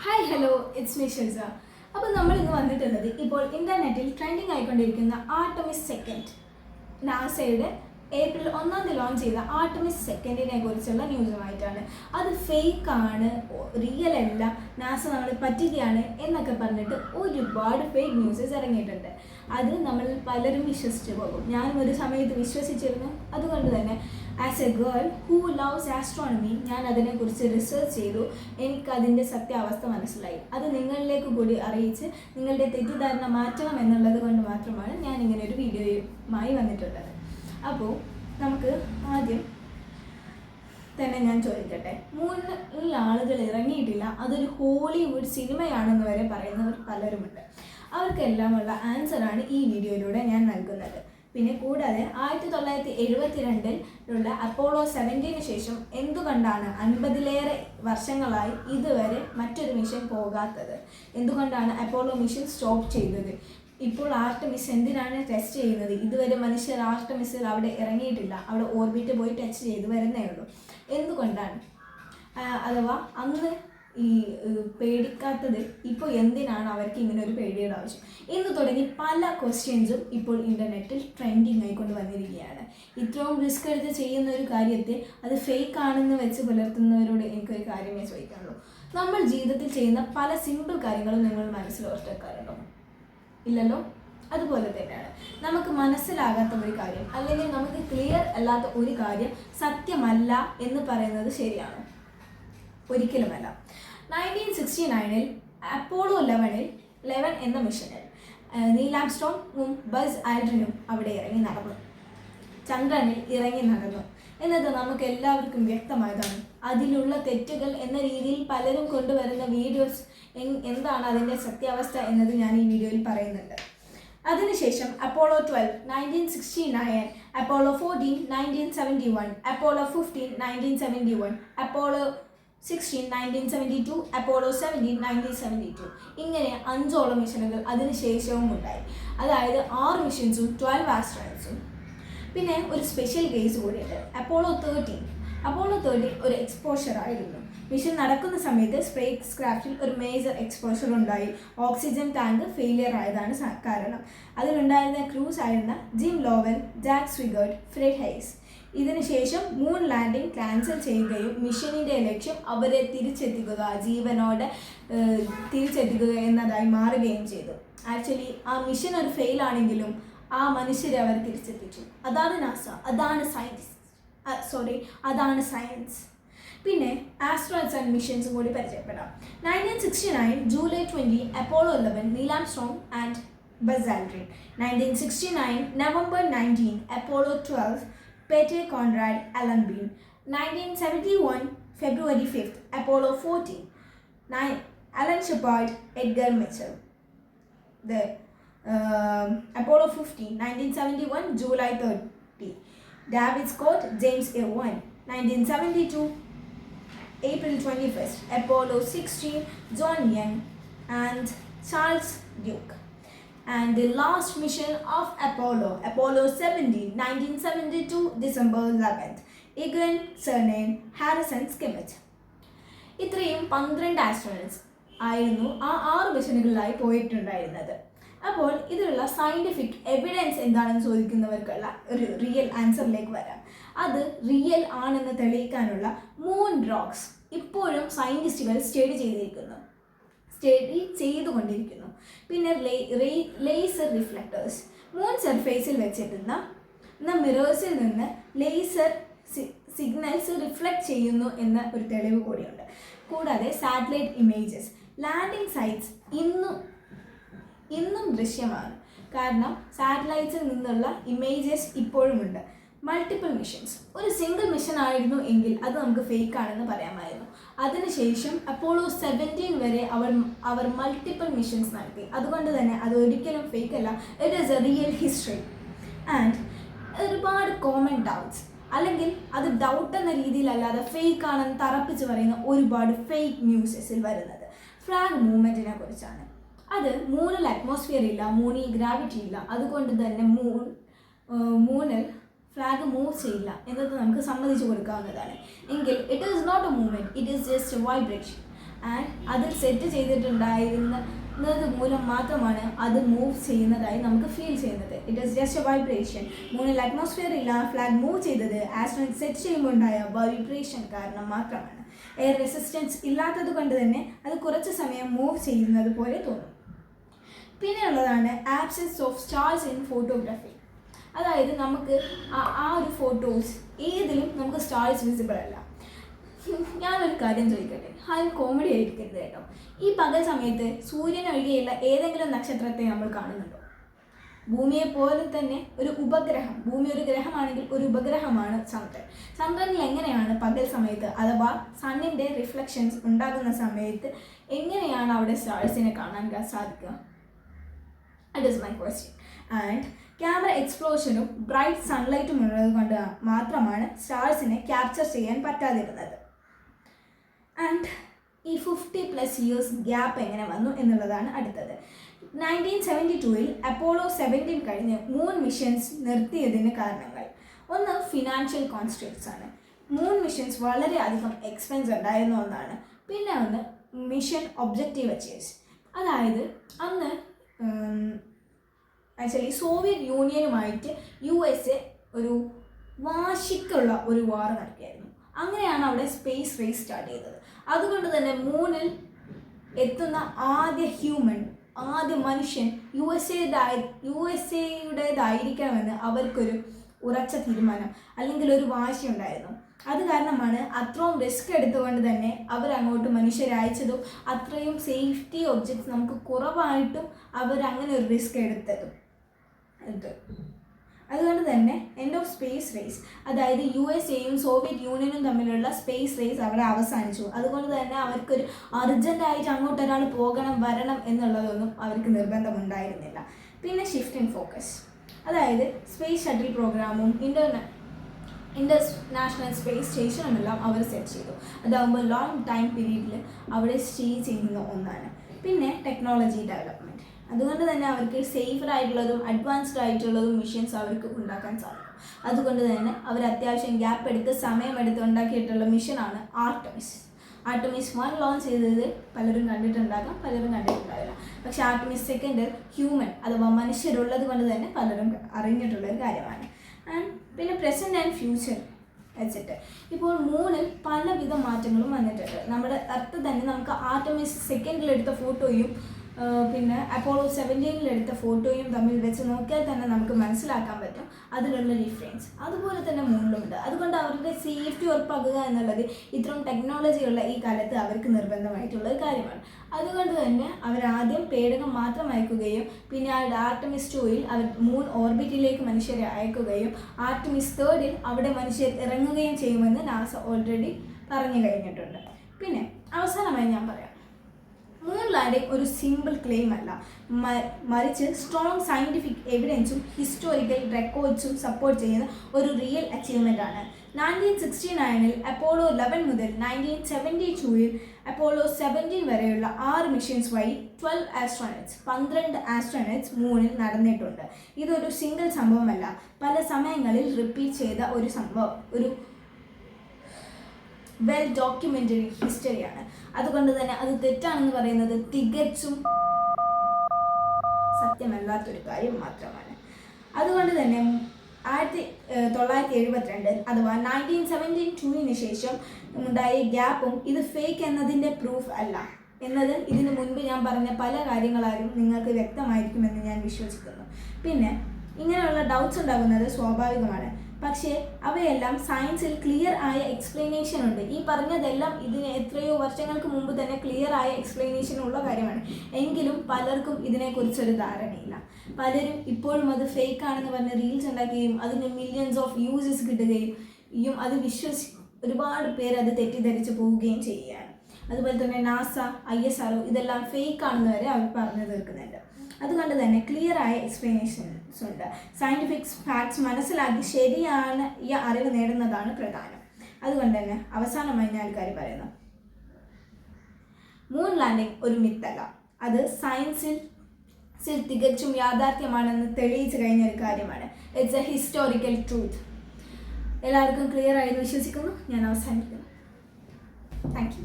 Hi hello it's me Shelsa. അപ്പോൾ നമ്മൾ ഇന്ന് വന്നിട്ടുള്ളത് ഇപ്പോൾ ഇൻ്റർനെറ്റിൽ ട്രെൻഡിങ് ആയിക്കൊണ്ടിരിക്കുന്ന ആർട്ടമിസ് സെക്കൻഡ്, നാസയുടെ ഏപ്രിൽ 1 ലോഞ്ച് ചെയ്ത ആർട്ടമിസ് സെക്കൻഡിനെ കുറിച്ചുള്ള ന്യൂസുമായിട്ടാണ്. അത് ഫേക്കാണ്, റിയൽ അല്ല, നാസ നമ്മളെ പറ്റുകയാണ് എന്നൊക്കെ പറഞ്ഞിട്ട് ഒരുപാട് ഫേക്ക് ന്യൂസസ് ഇറങ്ങിയിട്ടുണ്ട്. അത് നമ്മൾ പലരും വിശ്വസിച്ച് പോകും. ഞാനും ഒരു സമയത്ത് വിശ്വസിച്ചിരുന്നു. അതുകൊണ്ട് തന്നെ as A girl who loves astronomy ഞാൻ അതിനെക്കുറിച്ച് റിസർച്ച് ചെയ്തു. എനിക്കതിൻ്റെ സത്യാവസ്ഥ മനസ്സിലായി. അത് നിങ്ങളിലേക്ക് കൂടി അറിയിച്ച് നിങ്ങളുടെ തെറ്റിദ്ധാരണ മാറ്റണം എന്നുള്ളത് കൊണ്ട് മാത്രമാണ് ഞാൻ ഇങ്ങനെ ഒരു വീഡിയോയുമായി വന്നിട്ടുള്ളത്. അപ്പോൾ നമുക്ക് ആദ്യം തന്നെ ഞാൻ ചോദിക്കട്ടെ, മൂന്നിൽ ആളുകൾ ഇറങ്ങിയിട്ടില്ല, അതൊരു ഹോളിവുഡ് സിനിമയാണെന്ന് വരെ പറയുന്നവർ പലരുമുണ്ട്. അവർക്കെല്ലാമുള്ള ആൻസറാണ് ഈ വീഡിയോയിലൂടെ ഞാൻ നൽകുന്നത്. പിന്നെ കൂടാതെ 1972 അപ്പോളോ 17 ശേഷം എന്തുകൊണ്ടാണ് 50ലേറെ വർഷങ്ങളായി ഇതുവരെ മറ്റൊരു മിഷൻ പോകാത്തത്, എന്തുകൊണ്ടാണ് അപ്പോളോ മിഷൻ സ്റ്റോപ്പ് ചെയ്തത്, ഇപ്പോൾ ആർട്ടമിസ് എന്തിനാണ് ടെസ്റ്റ് ചെയ്യുന്നത്, ഇതുവരെ മനുഷ്യർ ആർട്ടമിസിൽ അവിടെ ഇറങ്ങിയിട്ടില്ല, അവിടെ ഓർബിറ്റ് പോയി ടച്ച് ചെയ്ത് വരുന്നേ ഉള്ളൂ, എന്തുകൊണ്ടാണ്, അഥവാ അന്ന് ഈ പേടിക്കാത്തത് ഇപ്പോൾ എന്തിനാണ് അവർക്ക് ഇങ്ങനെ ഒരു പേടിയുടെ ആവശ്യം എന്ന് തുടങ്ങി പല ക്വസ്റ്റ്യൻസും ഇപ്പോൾ ഇൻ്റർനെറ്റിൽ ട്രെൻഡിങ് ആയിക്കൊണ്ട് വന്നിരിക്കുകയാണ്. ഇത്രയും റിസ്ക് എടുത്ത് ചെയ്യുന്ന ഒരു കാര്യത്തെ അത് ഫേക്ക് ആണെന്ന് വെച്ച് പുലർത്തുന്നവരോട് എനിക്കൊരു കാര്യമേ ചോദിക്കാനുള്ളൂ. നമ്മൾ ജീവിതത്തിൽ ചെയ്യുന്ന പല സിമ്പിൾ കാര്യങ്ങളും നിങ്ങൾ മനസ്സിൽ ഓർത്തെക്കാറുണ്ടോ? ഇല്ലല്ലോ. അതുപോലെ തന്നെയാണ് നമുക്ക് മനസ്സിലാകാത്ത ഒരു കാര്യം അല്ലെങ്കിൽ നമുക്ക് ക്ലിയർ അല്ലാത്ത ഒരു കാര്യം സത്യമല്ല എന്ന് പറയുന്നത് ശരിയാണ്? ഒരിക്കലുമല്ല. 1969 അപ്പോളോ 11 എന്ന മിഷനിൽ നീൽ ആംസ്ട്രോങ്ങും ബസ് ആൽഡ്രിനും അവിടെ ഇറങ്ങി നടന്നു, ചന്ദ്രനിൽ ഇറങ്ങി നടന്നു എന്നത് നമുക്ക് എല്ലാവർക്കും വ്യക്തമായതാണ്. അതിലുള്ള തെറ്റുകൾ എന്ന രീതിയിൽ പലരും കൊണ്ടുവരുന്ന വീഡിയോസ് എന്താണ് അതിൻ്റെ സത്യാവസ്ഥ എന്നത് ഞാൻ ഈ വീഡിയോയിൽ പറയുന്നുണ്ട്. അതിനുശേഷം Apollo 12 1969, Apollo 14 1971, Apollo 15 1971, Apollo 16 1972, Apollo 17 1972, ഇങ്ങനെ 5ഓളം മിഷനുകൾ അതിനുശേഷവും ഉണ്ടായി. അതായത് 6 മിഷൻസും 12 ആസ്ട്രോണറ്റ്സും. പിന്നെ ഒരു സ്പെഷ്യൽ കേസ് കൂടിയുണ്ട്. അപ്പോളോ 13 ഒരു എക്സ്പോഷർ ആയിരുന്നു. മിഷൻ നടക്കുന്ന സമയത്ത് സ്പേസ് ക്രാഫ്റ്റിൽ ഒരു മേജർ എക്സ്പോഷർ ഉണ്ടായി. ഓക്സിജൻ ടാങ്ക് ഫെയിലിയർ ആയതാണ് കാരണം. അതിലുണ്ടായിരുന്ന ക്രൂസ് ആയിരുന്ന Jim Lovell, Jack Swigert, Fred Haise ഇതിനുശേഷം മൂൺ ലാൻഡിംഗ് ക്യാൻസൽ ചെയ്യുകയും മിഷനിൻ്റെ ലക്ഷ്യം അവരെ തിരിച്ചെത്തിക്കുക, ജീവനോടെ തിരിച്ചെത്തിക്കുക എന്നതായി മാറുകയും ചെയ്തു. ആക്ച്വലി ആ മിഷൻ ഒരു ഫെയിൽ ആണെങ്കിലും ആ മനുഷ്യരെ അവർ തിരിച്ചെത്തിച്ചു. അതാണ് നാസ, അതാണ് സയൻസ്. പിന്നെ ആസ്ട്രോണറ്റ്സ് ആൻഡ് മിഷൻസും കൂടി പരിചയപ്പെടാം. 1969 July 20 Apollo 11 Neil Armstrong and Buzz Aldrin. 1969 November 19 Apollo 12 Pete Conrad Alan Bean. 1971 February 5 Apollo 14 Alan Shepard Edgar Mitchell. Apollo 15 1971 July 30 David Scott, James Irwin. 1972 April 21st Apollo 16 John Young and Charles Duke. And the last mission of Apollo 17 1972 December 11th Egan Cernan Harrison Skimmett. ഇത്രയും 12 astronauts ആയിരുന്നു ആ 6 മിഷനുകളിലായി പോയിട്ടുണ്ടായിരുന്നത്. അപ്പോൾ ഇതിലുള്ള scientific evidence എന്താണെന്ന് ചോദിക്കുന്നവർക്കുള്ള ഒരു real ആൻസറിലേക്ക് വരാം. അത് റിയൽ ആണെന്ന് തെളിയിക്കാനുള്ള മൂൺ റോക്സ് ഇപ്പോഴും സയൻറ്റിസ്റ്റുകൾ സ്റ്റഡി ചെയ്തുകൊണ്ടിരിക്കുന്നു. പിന്നെ ലേസർ റിഫ്ലക്ടേഴ്സ് മൂൺ സർഫേസിൽ വെച്ചിരുന്ന മിറേഴ്സിൽ നിന്ന് ലേസർ സിഗ്നൽസ് റിഫ്ലക്റ്റ് ചെയ്യുന്നു എന്ന ഒരു തെളിവ് കൂടിയുണ്ട്. കൂടാതെ സാറ്റലൈറ്റ് ഇമേജസ്, ലാൻഡിംഗ് സൈറ്റ്സ് ഇന്നും ദൃശ്യമാണ്. കാരണം സാറ്റലൈറ്റ്സിൽ നിന്നുള്ള ഇമേജസ് ഇപ്പോഴുമുണ്ട്. മൾട്ടിപ്പിൾ മിഷൻസ്, ഒരു സിംഗിൾ മിഷൻ ആയിരുന്നു എങ്കിൽ അത് നമുക്ക് ഫേക്ക് ആണെന്ന് പറയാമായിരുന്നു. അതിനുശേഷം അപ്പോളോ 17 വരെ അവർ മൾട്ടിപ്പിൾ മിഷൻസ് നടത്തി. അതുകൊണ്ട് തന്നെ അത് ഒരിക്കലും ഫേക്ക് അല്ല, it is A real history. And ഒരുപാട് കോമൺ ഡൗട്ട്സ്, അല്ലെങ്കിൽ അത് ഡൗട്ട് എന്ന രീതിയിലല്ലാതെ ഫേക്ക് ആണെന്ന് തറപ്പിച്ച് പറയുന്ന ഒരുപാട് ഫേക്ക് ന്യൂസസിൽ വരുന്നത് ഫ്ലാഗ് മൂവ്മെൻറ്റിനെ കുറിച്ചാണ്. അത് മൂണിൽ അറ്റ്മോസ്ഫിയർ ഇല്ല, മൂണിൽ ഗ്രാവിറ്റി ഇല്ല, അതുകൊണ്ട് തന്നെ മൂണിൽ ഫ്ലാഗ് മൂവ് ചെയ്യില്ല എന്നത് നമുക്ക് സമ്മതിച്ചു കൊടുക്കാവുന്നതാണ്. എങ്കിൽ it is not a movement, it is just a vibration. And അതിൽ സെറ്റ് ചെയ്തിട്ടുണ്ടായിരുന്നത് മൂലം മാത്രമാണ് അത് മൂവ് ചെയ്യുന്നതായി നമുക്ക് ഫീൽ ചെയ്യുന്നത്. It is just a vibration. മൂണിൽ അറ്റ്മോസ്ഫിയർ ഇല്ല, ഫ്ലാഗ് മൂവ് ചെയ്തത് ആസ്ട്രോണറ്റ് സെറ്റ് ചെയ്യുമ്പോൾ ഉണ്ടായ വൈബ്രേഷൻ കാരണം മാത്രമാണ്. എയർ റെസിസ്റ്റൻസ് ഇല്ലാത്തത് കൊണ്ട് തന്നെ അത് കുറച്ച് സമയം മൂവ് ചെയ്യുന്നത് പോലെ തോന്നും. പിന്നെയുള്ളതാണ് absence of stars in photography. അതായത് നമുക്ക് ആ ഒരു ഫോട്ടോസ് ഏതിലും നമുക്ക് സ്റ്റാർസ് വിസിബിൾ അല്ല. ഞാനൊരു കാര്യം ചോദിക്കട്ടെ, അത് കോമഡി ആയിരിക്കരുത് കേട്ടോ. ഈ പകൽ സമയത്ത് സൂര്യനൊഴികെയുള്ള ഏതെങ്കിലും നക്ഷത്രത്തെ നമ്മൾ കാണുന്നുണ്ടോ? ഭൂമിയെ പോലെ തന്നെ ഒരു ഉപഗ്രഹം, ഭൂമി ഒരു ഗ്രഹമാണെങ്കിൽ ഒരു ഉപഗ്രഹമാണ് ചന്ദ്രൻ. ചന്ദ്രനിൽ എങ്ങനെയാണ് പകൽ സമയത്ത് അഥവാ സണ്ണിൻ്റെ റിഫ്ലക്ഷൻസ് ഉണ്ടാകുന്ന സമയത്ത് എങ്ങനെയാണ് അവിടെ സ്റ്റാർസിനെ കാണാൻ സാധിക്കുക? That is my question. And camera എക്സ്പ്ലോഷനും ബ്രൈറ്റ് സൺലൈറ്റും ഉള്ളത് കൊണ്ട് മാത്രമാണ് സ്റ്റാർസിനെ ക്യാപ്ചർ ചെയ്യാൻ പറ്റാതിരുന്നത്. ആൻഡ് ഈ 50+ ഇയേഴ്സ് ഗ്യാപ്പ് എങ്ങനെ വന്നു എന്നുള്ളതാണ് അടുത്തത്. 1972 അപ്പോളോ 17 കഴിഞ്ഞ് 3 മിഷൻസ് നിർത്തിയതിന് കാരണങ്ങൾ. ഒന്ന് ഫിനാൻഷ്യൽ കോൺസ്ട്രെയിൻസ് ആണ്. 3 മിഷൻസ് വളരെയധികം എക്സ്പെൻസ് ഉണ്ടായിരുന്ന ഒന്നാണ്. പിന്നെ ഒന്ന് മിഷൻ ഒബ്ജക്റ്റീവ് അച്ചീവ്സ്. അതായത് അന്ന് ആക്ച്വലി സോവിയറ്റ് യൂണിയനുമായിട്ട് USA ഒരു വാശിക്കുള്ള ഒരു വാർ നടക്കുകയായിരുന്നു. അങ്ങനെയാണ് അവിടെ സ്പേസ് റേസ് സ്റ്റാർട്ട് ചെയ്തത്. അതുകൊണ്ട് തന്നെ മൂണിൽ എത്തുന്ന ആദ്യ മനുഷ്യൻ USA-യുടേതായിരിക്കണമെന്ന് അവർക്കൊരു ഉറച്ച തീരുമാനം അല്ലെങ്കിൽ ഒരു വാശി ഉണ്ടായിരുന്നു. അത് കാരണമാണ് അത്രയും റിസ്ക് എടുത്തുകൊണ്ട് തന്നെ അവരങ്ങോട്ട് മനുഷ്യരയച്ചതും അത്രയും സേഫ്റ്റി ഒബ്ജക്ട്സ് നമുക്ക് കുറവായിട്ടും അവരങ്ങനെ ഒരു റിസ്ക് എടുത്തതും. അതുകൊണ്ട് തന്നെ എൻഡ് ഓഫ് സ്പേസ് റേസ്, അതായത് USA-യും സോവിയറ്റ് യൂണിയനും തമ്മിലുള്ള സ്പേസ് റേസ് അവിടെ അവസാനിച്ചു. അതുകൊണ്ട് തന്നെ അവർക്കൊരു അർജൻറ്റായിട്ട് അങ്ങോട്ട് ഒരാൾ വരണം എന്നുള്ളതൊന്നും അവർക്ക് നിർബന്ധമുണ്ടായിരുന്നില്ല. പിന്നെ ഷിഫ്റ്റ് ഇൻ ഫോക്കസ്, അതായത് സ്പേസ് ഷട്ടിൽ പ്രോഗ്രാമും ഇന്റർനാഷണൽ സ്പേസ് സ്റ്റേഷനുമെല്ലാം അവർ സെറ്റ് ചെയ്തു. അതാകുമ്പോൾ ലോങ് ടൈം പീരീഡിൽ അവിടെ സ്റ്റേ ചെയ്യുന്ന ഒന്നാണ്. പിന്നെ ടെക്നോളജി ഡെവലപ്മെൻറ്റ്, അതുകൊണ്ട് തന്നെ അവർക്ക് സേഫർ ആയിട്ടുള്ളതും അഡ്വാൻസ്ഡ് ആയിട്ടുള്ളതും മിഷൻസ് അവർക്ക് ഉണ്ടാക്കാൻ സാധിക്കും. അതുകൊണ്ട് തന്നെ അവർ അത്യാവശ്യം ഗ്യാപ്പ് എടുത്ത് സമയമെടുത്ത് ഉണ്ടാക്കിയിട്ടുള്ള മിഷനാണ് ആർട്ടമിസ്. ആർട്ടമിസ് 1 ലോഞ്ച് ചെയ്തത് പലരും കണ്ടിട്ടുണ്ടാകാം, പലരും കണ്ടിട്ടുണ്ടാവില്ല. പക്ഷേ ആർട്ടമിസ് 2 ഹ്യൂമൻ അഥവാ മനുഷ്യരുള്ളത് കൊണ്ട് തന്നെ പലരും അറിഞ്ഞിട്ടുള്ളൊരു കാര്യമാണ്. പിന്നെ പ്രസൻറ്റ് ആൻഡ് ഫ്യൂച്ചർ വെച്ചിട്ട് ഇപ്പോൾ മൂണിൽ പലവിധ മാറ്റങ്ങളും വന്നിട്ടുണ്ട്. നമ്മുടെ എർത്ത് തന്നെ നമുക്ക് ആർട്ടമിസ് 2 എടുത്ത ഫോട്ടോയും പിന്നെ അപ്പോളോ 17 എടുത്ത ഫോട്ടോയും തമ്മിൽ വെച്ച് നോക്കിയാൽ തന്നെ നമുക്ക് മനസ്സിലാക്കാൻ പറ്റും അതിലുള്ള ഡിഫറൻസ്. അതുപോലെ തന്നെ മൂണിലുമുണ്ട്. അതുകൊണ്ട് അവരുടെ സേഫ്റ്റി ഉറപ്പാക്കുക എന്നുള്ളത് ഇത്രയും ടെക്നോളജിയുള്ള ഈ കാലത്ത് അവർക്ക് നിർബന്ധമായിട്ടുള്ള ഒരു കാര്യമാണ്. അതുകൊണ്ട് തന്നെ അവരാദ്യം പേടകം മാത്രം അയക്കുകയും പിന്നെ ആർട്ടമിസ് 2 അവർ മൂൺ ഓർബിറ്റിലേക്ക് മനുഷ്യരെ അയക്കുകയും ആർട്ടമിസ് 3 അവിടെ മനുഷ്യർ ഇറങ്ങുകയും ചെയ്യുമെന്ന് നാസ ഓൾറെഡി പറഞ്ഞു കഴിഞ്ഞിട്ടുണ്ട്. പിന്നെ അവസാനമായി ഞാൻ പറയാം, മൂൺ ലാൻഡിംഗ് ഒരു സിമ്പിൾ ക്ലെയിം അല്ല, മറിച്ച് സ്ട്രോങ് സയൻറ്റിഫിക് എവിഡൻസും ഹിസ്റ്റോറിക്കൽ റെക്കോർഡ്സും സപ്പോർട്ട് ചെയ്യുന്ന ഒരു റിയൽ അച്ചീവ്മെൻ്റ് ആണ്. 1969 അപ്പോളോ 11 മുതൽ 1972 അപ്പോളോ 17 വരെയുള്ള 6 മിഷൻസ് വഴി 12 ആസ്ട്രോണറ്റ്സ് മൂണിൽ നടന്നിട്ടുണ്ട്. ഇതൊരു സിംഗിൾ സംഭവമല്ല, പല സമയങ്ങളിൽ റിപ്പീറ്റ് ചെയ്ത ഒരു സംഭവം, ഒരു വെൽ ഡോക്യുമെൻ്ററി ഹിസ്റ്ററിയാണ്. അതുകൊണ്ട് തന്നെ അത് തെറ്റാണെന്ന് പറയുന്നത് തികച്ചും സത്യമല്ലാത്തൊരു കാര്യം മാത്രമാണ്. അതുകൊണ്ട് തന്നെ 1972 അഥവാ 1972 ശേഷം ഉണ്ടായ ഗ്യാപ്പും ഇത് ഫേക്ക് എന്നതിൻ്റെ പ്രൂഫ് അല്ല എന്നത് ഇതിനു മുൻപ് ഞാൻ പറഞ്ഞ പല കാര്യങ്ങളാലും നിങ്ങൾക്ക് വ്യക്തമായിരിക്കുമെന്ന് ഞാൻ വിശ്വസിക്കുന്നു. പിന്നെ ഇങ്ങനെയുള്ള ഡൗട്ട്സ് ഉണ്ടാകുന്നത് സ്വാഭാവികമാണ്, പക്ഷേ അവയെല്ലാം സയൻസിൽ ക്ലിയർ ആയ എക്സ്പ്ലനേഷൻ ഉണ്ട്. ഈ പറഞ്ഞതെല്ലാം ഇതിന് എത്രയോ വർഷങ്ങൾക്ക് മുമ്പ് തന്നെ ക്ലിയർ ആയ എക്സ്പ്ലനേഷൻ ഉള്ള കാര്യമാണ്. എങ്കിലും പലർക്കും ഇതിനെക്കുറിച്ചൊരു ധാരണയില്ല. പലരും ഇപ്പോഴും അത് ഫേക്ക് ആണെന്ന് പറഞ്ഞ് റീൽസ് ഉണ്ടാക്കുകയും അതിന് മില്യൺസ് ഓഫ് വ്യൂസസ് കിട്ടുകയും അത് ഒരുപാട് പേര് അത് തെറ്റിദ്ധരിച്ച് പോവുകയും ചെയ്യുകയാണ്. അതുപോലെ തന്നെ നാസ, ISRO ഇതെല്ലാം ഫേക്ക് ആണെന്ന് വരെ അവർ പറഞ്ഞു തീർക്കുന്നുണ്ട്. അതുകൊണ്ട് തന്നെ ക്ലിയർ ആയ എക്സ്പ്ലനേഷൻസ് ഉണ്ട്. സയൻറ്റിഫിക് ഫാക്ട്സ് മനസ്സിലാക്കി ശരിയാണ് ഈ അറിവ് നേടുന്നതാണ് പ്രധാനം. അതുകൊണ്ട് തന്നെ അവസാനമായി ഞാൻ ഒരു കാര്യം പറയുന്നു, മൂൺ ലാൻഡിംഗ് ഒരു മിത്തല്ല, അത് സയൻസിൽ തികച്ചും യാഥാർത്ഥ്യമാണെന്ന് തെളിയിച്ചു കഴിഞ്ഞ ഒരു കാര്യമാണ്. It's A historical truth. എല്ലാവർക്കും ക്ലിയർ ആയെന്ന് വിശ്വസിക്കുന്നു. ഞാൻ അവസാനിക്കുന്നു. Thank you.